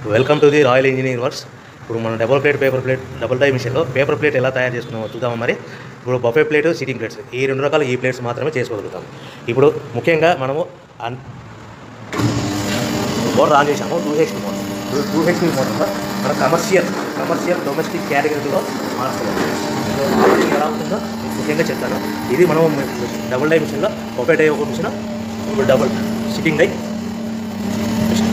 Welcome to the royal engineering works. ఇప్పుడు మనం paper plate double die మిషన్లో paper plate ఎలా తయారు చేసుకున్నామో చూద్దాము. మరి ఇప్పుడు బఫే ప్లేట్, సిట్టింగ్ ప్లేట్స్ ఈ రెండు రకాల ఈ ప్లేట్స్ మాత్రమే చేసుకోగలుగుతాం. ఇప్పుడు ముఖ్యంగా మనము మోటార్ ఆన్ చేసాము. 2HP motor. 2HP మోటార్లో మన కమర్షియల్ డొమెస్టిక్ కేటగిరీలో మార్చుకోవాలి. ఎలా ఉంటుందో ముఖ్యంగా చెప్తాను. ఇది మనం డబుల్ డై మిషన్లో బఫే డై ఒక మిషన్, ఇప్పుడు డబుల్ సిట్టింగ్ డై మిషన్.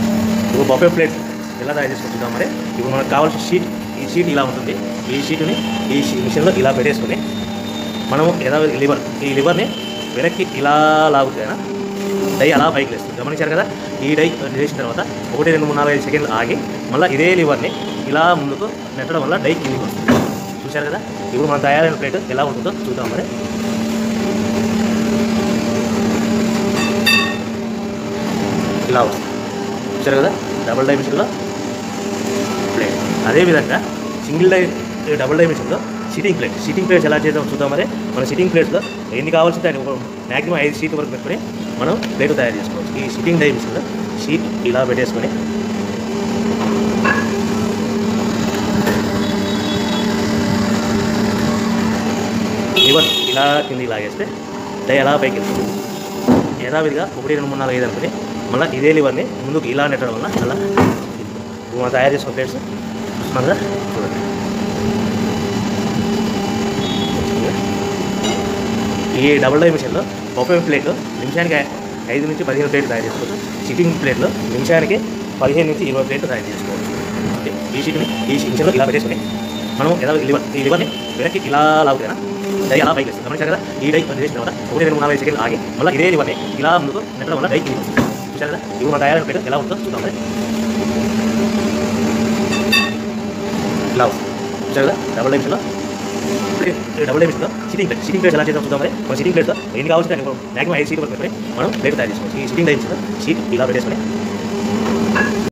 ఇప్పుడు బఫే ప్లేట్ ఎలా తయారు చేసుకుంటున్నాం. మరి ఇప్పుడు మనకు కావాల్సిన షీట్, ఈ షీట్ ఇలా ఉంటుంది. ఈ షీట్ని ఈ మిషన్లో ఇలా పెట్టేసుకొని మనము ఈ లివర్ని వెనక్కి ఇలా లాగుతాయినా డై అలా పైకి లేస్తుంది. గమనించారు కదా. ఈ డై వేసిన తర్వాత 1, 2, 3, 4, 5 సెకండ్లు ఆగి మళ్ళీ ఇదే లివర్ని ఇలా ముందుకు నెట్టడం వల్ల డై కిందికి వస్తుంది. చూశారు కదా. ఇప్పుడు మనం తయారైన ప్లేట్ ఎలా ఉంటుందో చూద్దాం. మరి ఇలా వస్తుంది. చూశారు కదా. డబుల్ డై మిషన్లో ప్లేట్. అదేవిధంగా డబుల్ డై మిషన్లో సిట్టింగ్ ప్లేట్స్ ఎలా చేద్దాం చూద్దాం. మరి మన సిట్టింగ్ ప్లేట్స్లో ఎన్ని కావాల్సింటే మ్యాక్సిమం 5 షీట్ వరకు పెట్టుకొని మనం ప్లేట్ తయారు చేసుకోవచ్చు. ఈ సిట్టింగ్ డై మిషన్లో షీట్ ఇలా పెట్టేసుకొని లివర్ ఇలా కిందికి లాగేస్తే డై అలా పైకి వెళ్తుంది. యథావిధిగా 1, 2, 3, 4, 5 అనుకుని మళ్ళీ ఇదే లివర్ని ముందుకు ఇలా నెట్టడం వల్ల అలా మనం తయారు చేసుకున్న ప్లేట్స్ చూస్తున్నాం కదా. చూడండి. ఈ డబుల్ డై మిషన్లో బఫే ప్లేట్లు నిమిషానికి 5 నుంచి 15 ప్లేట్లు తయారు చేసుకోవచ్చు. సిట్టింగ్ ప్లేట్లో నిమిషానికి 15 నుంచి 20 ప్లేట్లు తయారు చేసుకోవచ్చు. ఈ మిషన్లో ఇలా పెట్టేసుకొని మనం ఈ లివర్ని వెనక్కి ఇలా లాగుతాయినా డై అలా పైకి వేస్తుంది. గమనించారు కదా. ఈ డై వేసిన తర్వాత 1, 2, 3, 4, 5 సెకండ్లు ఆగి మళ్ళీ ఇదే లివర్ని ఇలా ముందుకు నెట్టడం వల్ల డై కిందికి వస్తుంది. చూశారు కదా. ఇప్పుడు మన తయారైన ప్లేట్ ఎలా ఉంటుందో చూద్దాం. ఇలా వస్తుంది. చూశారు కదా. డబుల్ డై మిషన్లో సిట్టింగ్ ప్లేట్స్ ఎలా చేద్దాం చూద్దాం. మరి మన సిట్టింగ్ ప్లేట్తో ఎన్ని కావాల్సింటే మ్యాక్సిమం 5 షీట్ వరకు పెట్టుకొని మనం ప్లేట్ తయారు చేసుకోవచ్చు. ఈ సిట్టింగ్ డై మిషన్లో షీట్ ఇలా పెట్టేసుకొని